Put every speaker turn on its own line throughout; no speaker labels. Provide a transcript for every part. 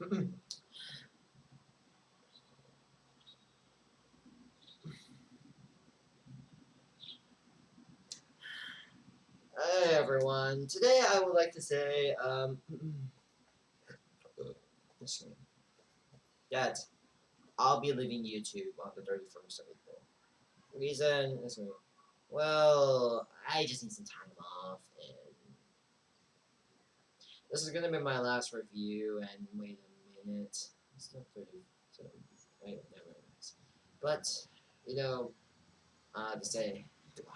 Hey everyone, today I would like to say, that I'll be leaving YouTube on the 31st of April. Reason is, well, I just need some time off, and this is gonna be my last review, and wait a minute, it's not 30, so, wait, never mind. But, to say goodbye.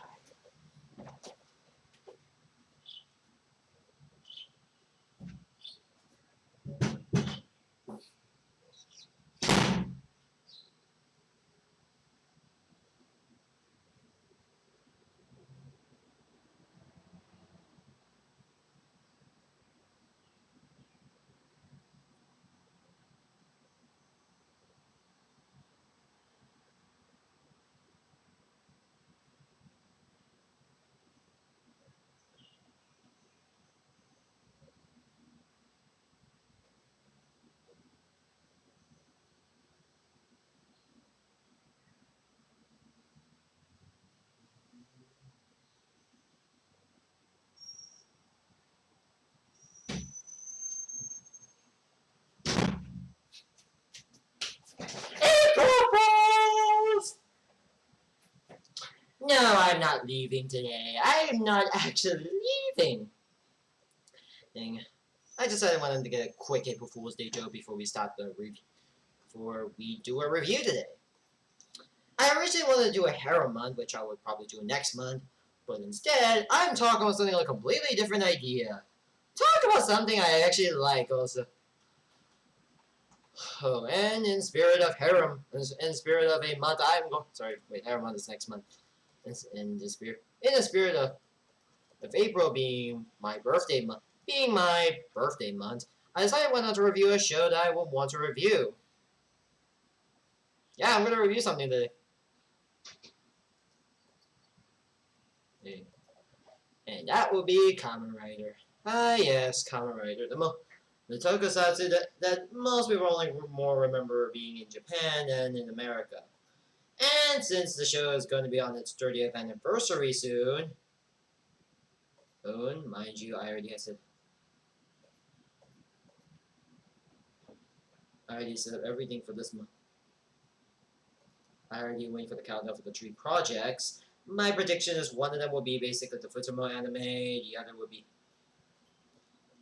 No, I'm not leaving today. I am not actually leaving. Dang. I decided I wanted to get a quick April Fool's Day joke before we start the review. Before we do a review today. I originally wanted to do a harem month, which I would probably do next month, but instead, I'm talking about something like a completely different idea. Talk about something I actually like, also. Oh, and in spirit of harem, in spirit of a month, I'm going. Sorry, wait, harem month is next month. In the spirit of April being my birthday month, I decided why not to review a show that I would want to review. Yeah, I'm gonna review something today. And that will be Kamen Rider. Ah, yes, Kamen Rider. The tokusatsu that most people only more remember being in Japan than in America. And since the show is going to be on its 30th anniversary soon, mind you, I already said everything for this month. I already waiting for the countdown for the 3 projects. My prediction is one of them will be basically the Futomo anime, the other will be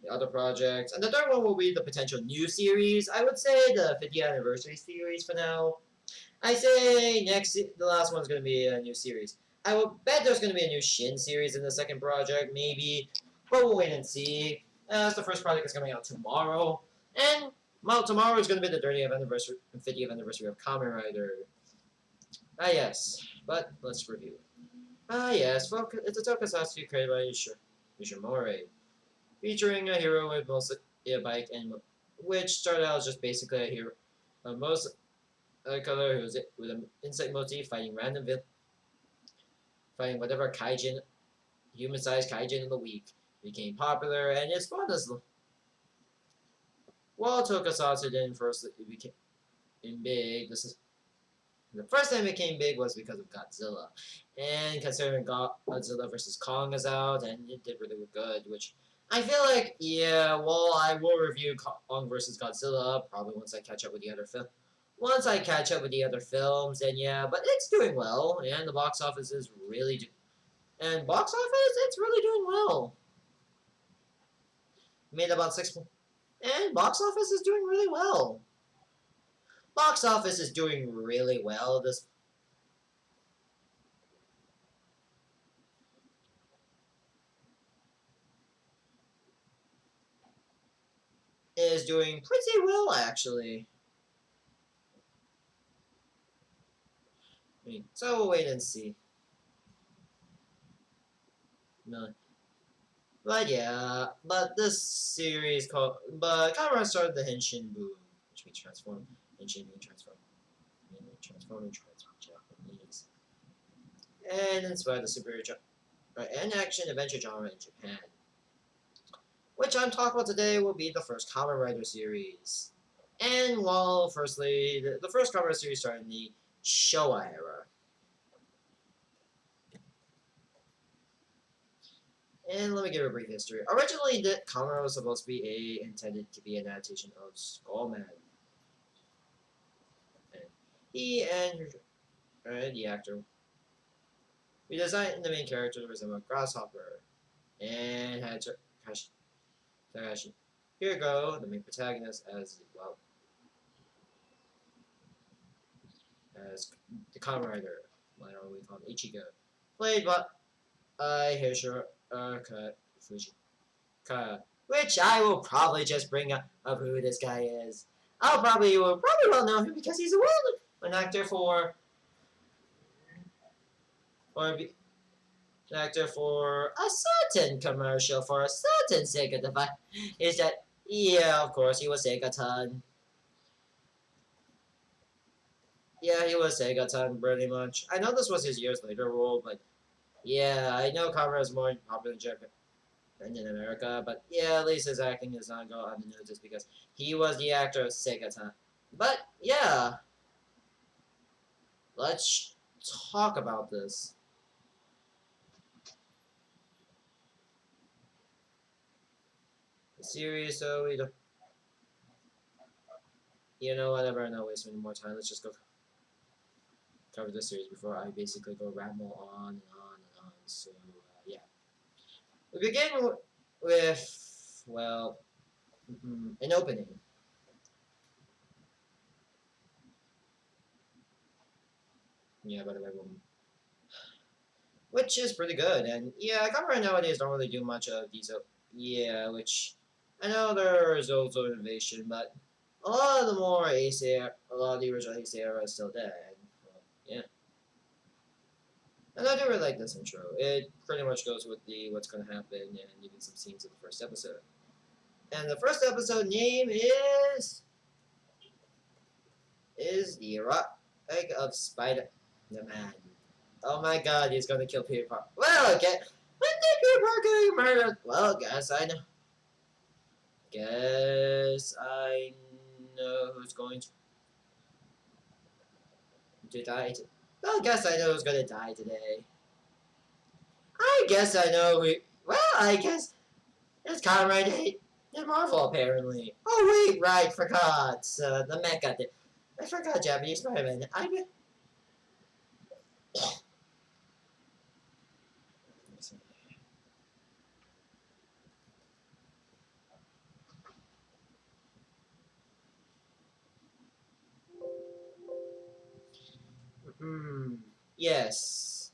the other projects, and the third one will be the potential new series. I would say the 50th anniversary series for now. I say the last one's going to be a new series. I will bet there's going to be a new Shin series in the second project, maybe, but we'll wait and see. As the first project is coming out tomorrow, and well, tomorrow is going to be the 30th anniversary, 50th anniversary of Kamen Rider. Ah yes, but let's review. Ah yes, it's a tokusatsu created by Yoshimori, featuring a hero with mostly a bike and which started out as just basically a hero, most color who was with an insect motif fighting whatever kaijin, human-sized kaijin in the week, became popular and it spawned as while tokusatsu didn't first it became big. This is the first time it became big was because of Godzilla, and considering Godzilla vs Kong is out, and it did really good, which I feel like, yeah, well, I will review Kong vs Godzilla probably once I catch up with the other film. Once I catch up with the other films, then yeah, but it's doing well, and the box office is and box office, it's really doing well. Made about and box office is doing really well. Box office is doing really well. This is doing pretty well, actually. So we'll wait and see. No. But yeah, but this series but Kamara started the Henshin boom, which means transform. Henshin means transform. Meaning transforming Japanese. And inspired the and action adventure genre in Japan. Which I'm talking about today will be the first Kamen Rider series. And well, firstly, the first Kamen Rider series started in the Showa era. And let me give a brief history. Originally, the Kamen Rider was supposed to be intended to be an adaptation of Skullman. And he and the actor redesigned the main character to resemble a grasshopper, and had Takashi Hirgo, the main protagonist, as well as the Kamen Rider, what are we call Ichigo, played by Hiroshika Fujika, which I will probably just bring up of who this guy is. You will probably well know him because he's a well-known actor for an actor for a certain commercial for a certain Sega device. Is that yeah, of course he was Sega-tan. Yeah, he was Sega-tan pretty much. I know this was his years later role, but yeah, I know Kamera is more popular in Japan than in America, but yeah, at least his acting does not go unnoticed because he was the actor of Sega-tan. But yeah, let's talk about this. The series, so we don't, whatever, I'm not wasting any more time. Let's just go cover this series before I basically go ramble on and on and on. So, yeah. We begin with, well, an opening. Yeah, by the way, which is pretty good. And yeah, Kamen nowadays don't really do much of these. Yeah, which I know there's also innovation, but a lot of the more Ace era, a lot of the original Ace era is still dead. Well, yeah. And I do really like this intro. It pretty much goes with the what's going to happen and even some scenes of the first episode. And the first episode name is the Erotic of Spider the Man. Oh my God, he's gonna kill Peter Parker. Well, okay. When did Peter Parker get murdered? Well, guess I know who's going to die. Well, guess I know who's gonna die today. I guess I know who. Well, I guess it's Conrad Hate and Marvel apparently. Oh wait, right, forgot. The mecha. I forgot Japanese Spider-Man. Hmm. Yes.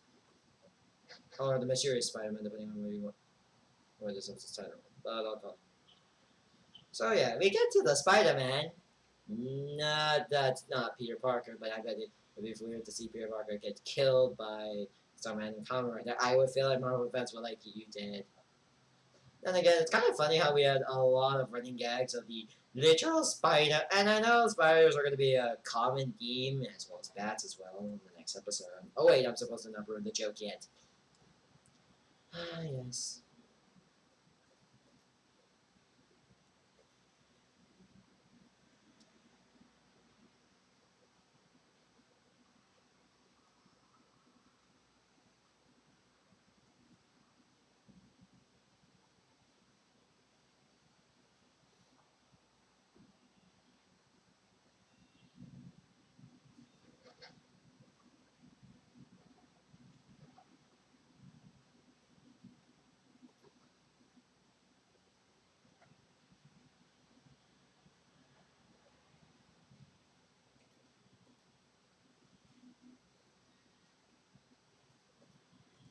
Or the mysterious Spider-Man, depending on where you want. Or this is the title. But I'll call. So yeah, we get to the Spider-Man. Not that's not Peter Parker, but I bet it'd be weird to see Peter Parker get killed by Spider-Man and Kamen Rider. I would feel like Marvel fans were like you did. And again, it's kind of funny how we had a lot of running gags of the literal spider, and I know spiders are going to be a common theme as well as bats as well in the next episode. Oh wait, I'm supposed to not ruin the joke yet. Ah yes.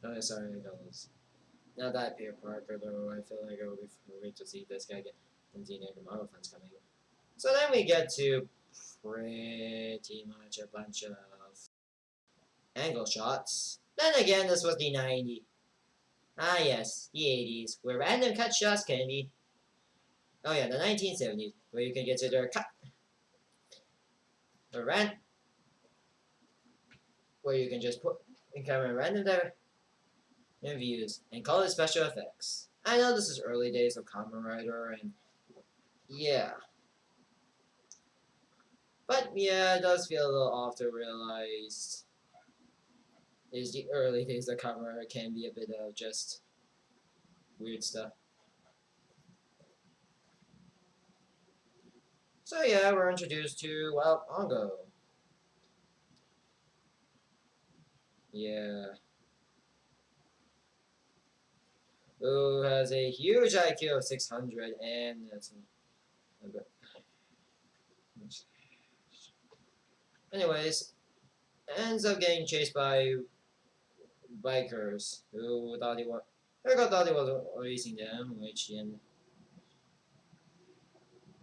Oh, sorry, fellas. Now that Peter Parker, though, I feel like it will be great to see this guy get continue the Marvel fans coming. So then we get to pretty much a bunch of angle shots. Then again, this was the 90s. Ah, yes, the 80s, where random cut shots can be. Oh, yeah, the 1970s, where you can get to their cut. The ran. Where you can just put in camera random views and call it special effects. I know this is early days of Kamen Rider, and yeah. But yeah, it does feel a little off to realize is the early days of camera can be a bit of just weird stuff. So yeah, we're introduced to, well, Ongo. Yeah. Who has a huge IQ of 600 and that's a bit. Anyways, ends up getting chased by bikers who thought he was racing them, which then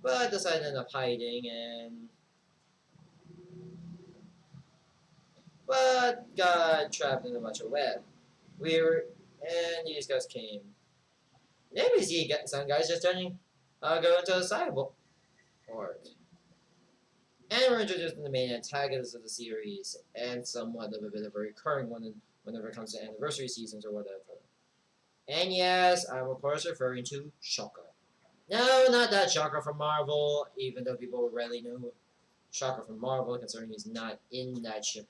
but decided to end up hiding and but got trapped in a bunch of web. We were and these guys came. Maybe see some guys just turning go into a cyborg. And we're introduced to the main antagonists of the series, and somewhat of a bit of a recurring one whenever it comes to anniversary seasons or whatever. And yes, I'm of course referring to Shocker. No, not that Shocker from Marvel, even though people rarely know Shocker from Marvel, considering he's not in that ship.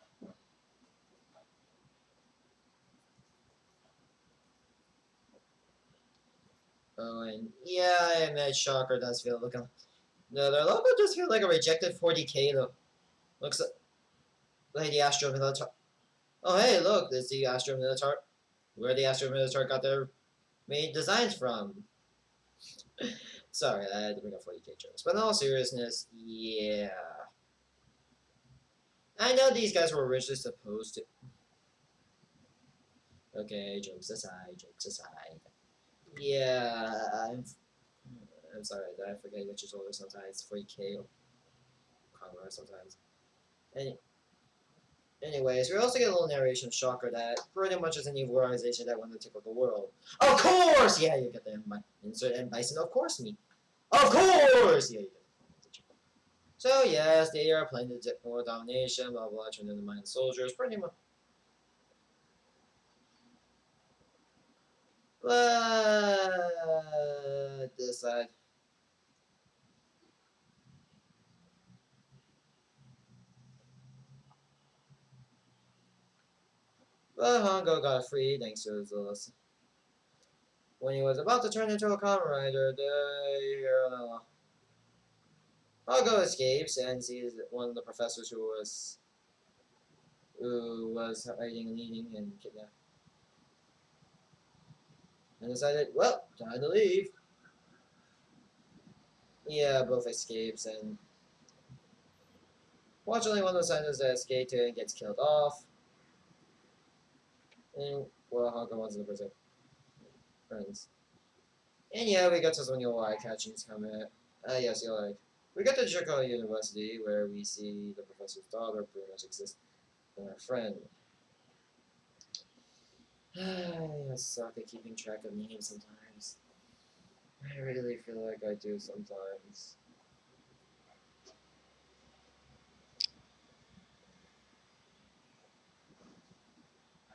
Oh, and yeah, I admit Shocker does feel like a. No, their logo just feels like a rejected 40k though. Looks like the Astro Militar. Oh, hey, look, there's the Astro Militar. Where the Astro Militar got their main designs from. Sorry, I had to bring up 40k jokes. But in all seriousness, yeah. I know these guys were originally supposed to. Okay, jokes aside, jokes aside. Yeah, I'm sorry, I forget which is older sometimes. 40k or Conroy sometimes. Any, Anyways, we also get a little narration of Shocker that pretty much is an evil organization that wanted to take over the world. Of course! Yeah, you get the insert and Bison, of course me. Of course! Yeah, you get the So, yes, they are planning to world domination, blah blah, turn into Mayan soldiers, pretty much. But this side. But Hongo got free thanks to his little. When he was about to turn into a Kamen Rider, Hongo escapes and sees one of the professors who was hiding and eating and kidnapped. And decided, well, time to leave. Yeah, both escapes and fortunately one of the scientists that escaped and gets killed off. And well, Hongo wants to protect friends. And yeah, we got to some new eye catchings coming. Yes, you're like. We got to Chicago University where we see the professor's daughter pretty much exist in our friend. I suck at keeping track of names sometimes. I really feel like I do sometimes.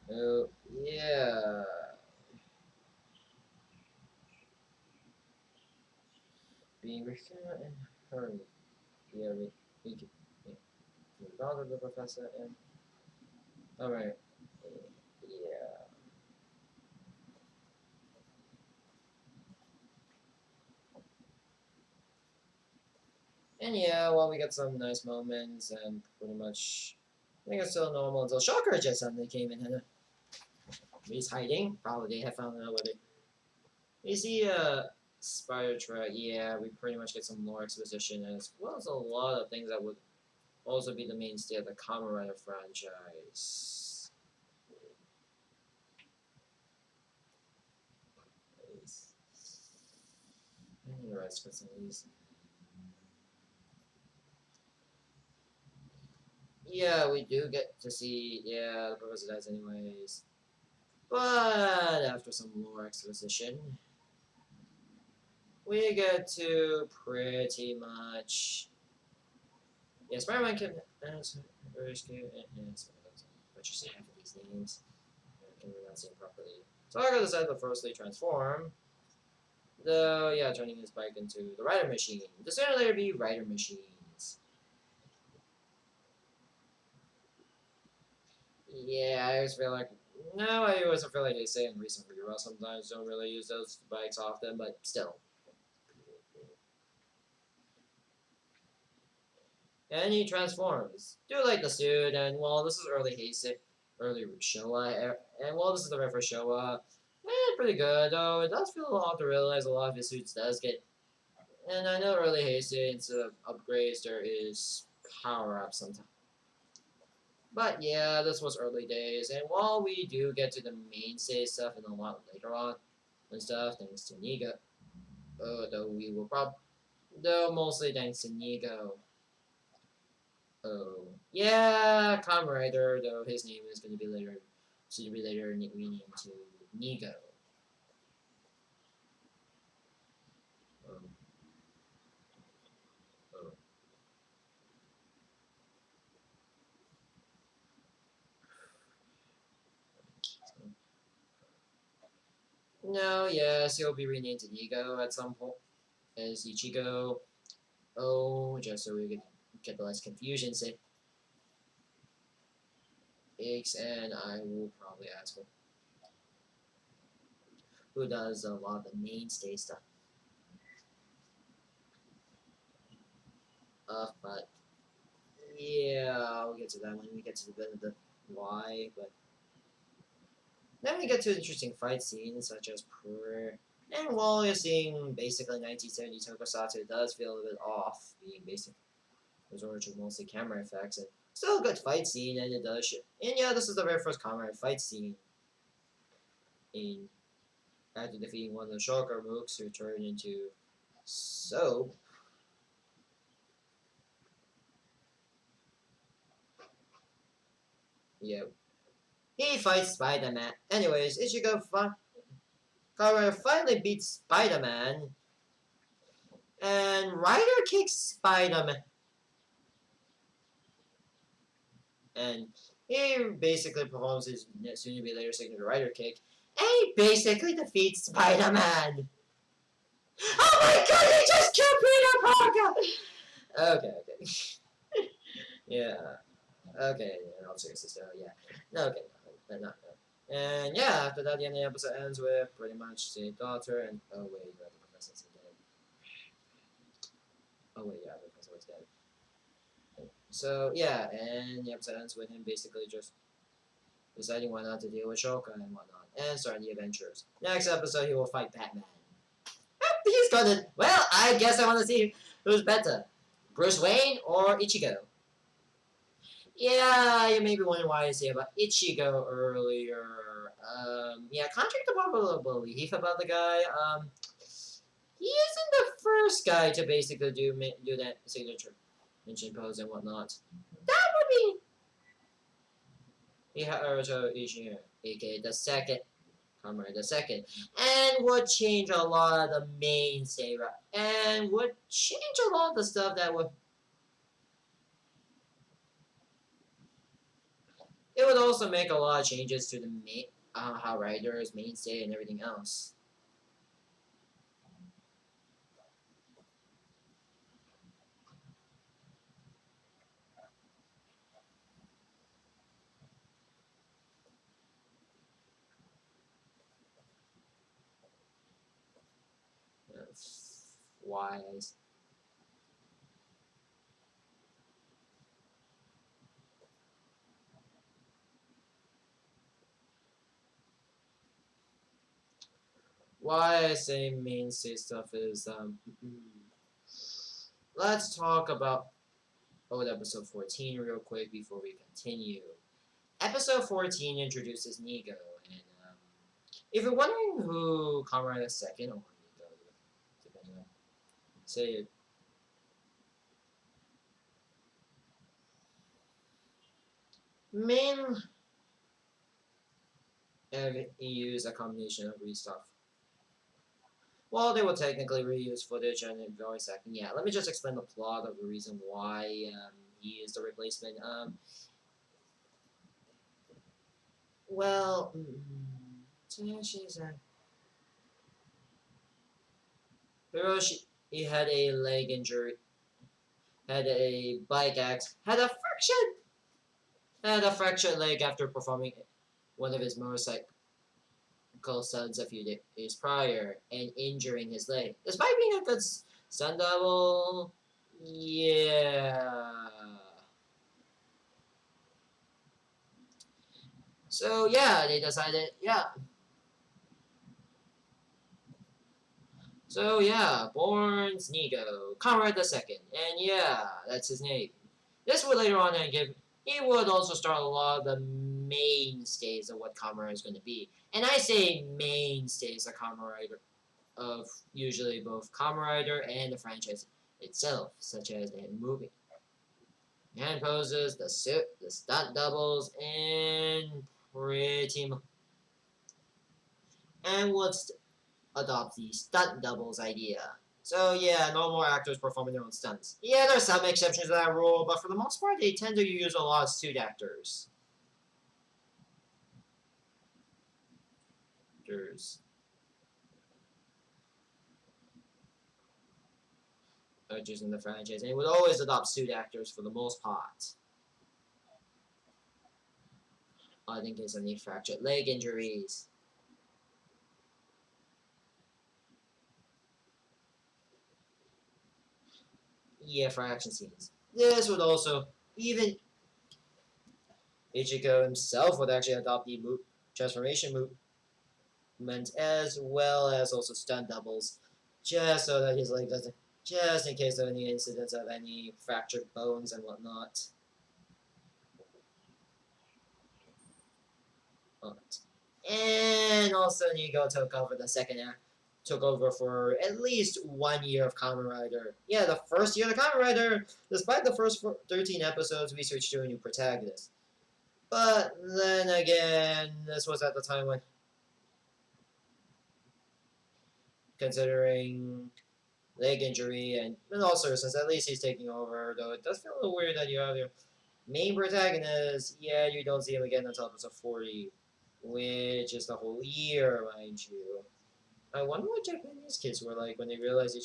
Oh, yeah. Being recruited and hurry. Yeah, we could. Yeah. The daughter of the professor and. Alright. Yeah. And yeah, well, we got some nice moments and pretty much. I think it's still normal until Shocker just suddenly came in and he's hiding. Probably they have found out whether. You see, Spider Trek, yeah, we pretty much get some lore exposition as well as a lot of things that would also be the mainstay of the Kamen Rider franchise. Any rest for some of these. Yeah, we do get to see, yeah, the Professor dies anyways. But after some lore exposition, we get to pretty much. Yeah, Spider-Man can answer rescue and but you say half of these names. I can pronounce them properly. So I decided to firstly transform. Though, yeah, turning his bike into the Rider Machine. The sooner there be Rider Machines. Yeah, I always feel like no, I always feel like they say in recent reruns sometimes don't really use those bikes often, but still. And he transforms. Do like the suit, and well, this is early Heisei, early Showa, and well, this is the very first Showa. Pretty good though. It does feel a lot to realize a lot of his suits does get. And I know early Heisei instead of upgrades there is power ups sometimes. But yeah, this was early days, and while we do get to the mainstay stuff and a lot later on and stuff, thanks to Nigo, though we will though mostly thanks to Nigo. Oh, yeah, Kamen Rider, though his name is going to be later, to be later renamed to Nigo. Oh, oh. No, yes, he'll be renamed to Nigo at some point as Ichigo. Oh, just so we get the less confusion sakes, and I will probably ask who does a lot of the mainstay stuff. But yeah, I'll get to that when we get to the bit of the why. But then we get to interesting fight scenes such as prayer. And while you're seeing basically 1970 tokusatsu, it does feel a little bit off, being basic resort to mostly camera effects, and still a good fight scene, and it does. And yeah, this is the very first camera fight scene in after defeating one of the Shocker mooks who turned into soap. Yeah, he fights Spider-Man. Anyways, Kara finally beats Spider-Man, and Ryder kicks Spider-Man, and he basically performs his soon-to-be later signature Ryder kick, and he basically defeats Spider-Man. Oh my god, he just killed Peter Parker! Okay, okay. Yeah. Okay, yeah, all seriously, so yeah. No, okay, no. And yeah, after that, the end of the episode ends with pretty much the daughter and oh wait, the professor's dead. Oh wait, yeah, the professor was dead. So yeah, and the episode ends with him basically just deciding why not to deal with Shoka and whatnot, and starting the adventures. Next episode, he will fight Batman. He's gonna. Well, I guess I want to see who's better, Bruce Wayne or Ichigo. Yeah, you may be wondering why I say about Ichigo earlier. Yeah, contrary to popular belief about the guy, he isn't the first guy to basically do that signature mention pose and whatnot. That would be Haruto Ishii, aka the second, Comrade the second, and would change a lot of the mainstay, and would change a lot of the stuff that would. It would also make a lot of changes to the how riders, mainstay, and everything else. Wise. Why I say mainstay stuff is let's talk about old episode 14 real quick before we continue. Episode 14 introduces Nigo, and if you're wondering who Comrade the Second or Nigo, depending on say it, main use a combination of restuff. Well, they will technically reuse footage and voice acting. Yeah, let me just explain the plot of the reason why he is the replacement. Well, she's a Hiroshi. He had a leg injury, had a bike accident, had a friction. and a fractured leg after performing one of his motorcycle stunts a few days prior and injuring his leg. Despite being a good stunt double, yeah. So yeah, they decided, yeah. So yeah, Born's Nigo, Conrad the Second, and yeah, that's his name. This would later on give. He would also start a lot of the mainstays of what Kamen Rider is going to be, and I say mainstays of Kamen Rider of usually both Kamen Rider and the franchise itself, such as the movie, hand poses, the suit, the stunt doubles, and pretty much. And what's adopt the stunt doubles idea. So yeah, no more actors performing their own stunts. Yeah, there's some exceptions to that rule, but for the most part, they tend to use a lot of suit actors. Actors in the franchise, and it would always adopt suit actors for the most part. I think it's any fractured leg injuries. Yeah, for action scenes. This would also even Ichigo himself would actually adopt the transformation movement as well as also stunt doubles, just so that his leg doesn't, just in case of any incidents of any fractured bones and whatnot. And also Nigo took over the second act, took over for at least 1 year of Kamen Rider. Yeah, the first year of the Kamen Rider, despite the first 13 episodes, we switched to a new protagonist. But then again, this was at the time when, considering leg injury and also since at least he's taking over, though it does feel a little weird that you have your main protagonist, yeah, you don't see him again until episode 40, which is the whole year, mind you. I wonder what Japanese kids were like when they realized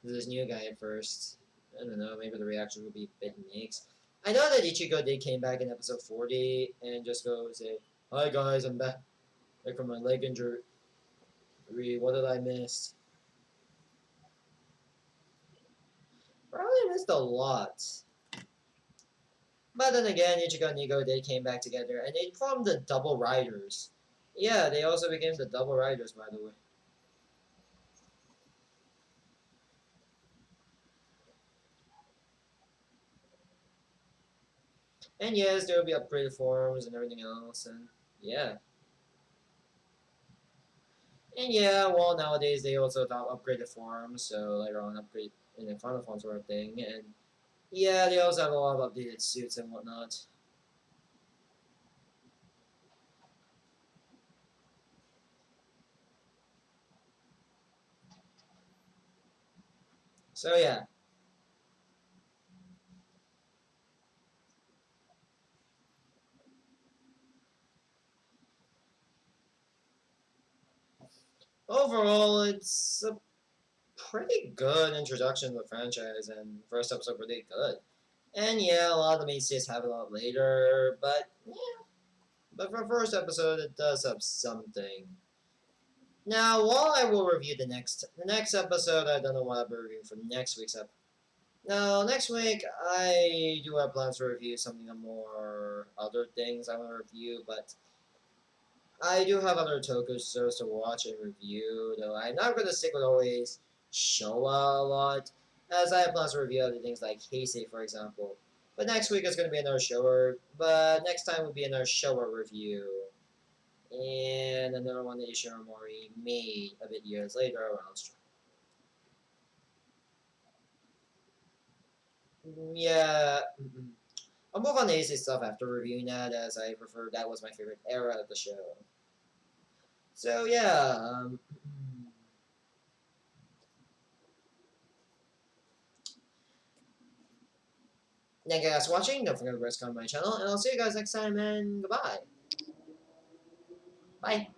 this new guy at first. I don't know, maybe the reaction would be a bit mixed. I know that Ichigo did came back in episode 40 and just go say, "Hi guys, I'm back. Like from my leg injury. What did I miss?" Probably missed a lot. But then again, Ichigo and Nigo, they came back together and they formed the Double Riders. Yeah, they also became the Double Riders, by the way. And yes, there will be upgraded forms and everything else, and yeah. And yeah, well, nowadays they also adopt upgraded forms, so later on upgrade in the final form sort of thing. And yeah, they also have a lot of updated suits and whatnot. So yeah, overall, it's a pretty good introduction to the franchise, and first episode pretty good. And yeah, a lot of the mainstays have it a lot later, but yeah, but for first episode, it does have something. Now, while I will review the next episode, I don't know what I'll be reviewing for next week's episode. Now, next week, I do have plans to review something more other things I want to review, but I do have other tokusatsu to watch and review, though I'm not going to stick with always Showa a lot, as I have plans to review other things like Heisei, for example. But next week is going to be another Showa, but next time will be another Showa review. And another one that Ishinomori made a bit years later around. Yeah. I'll move on to Heisei stuff after reviewing that, as I prefer that was my favorite era of the show. So yeah, thank you guys for watching. Don't forget to subscribe to my channel, and I'll see you guys next time. And goodbye. Bye.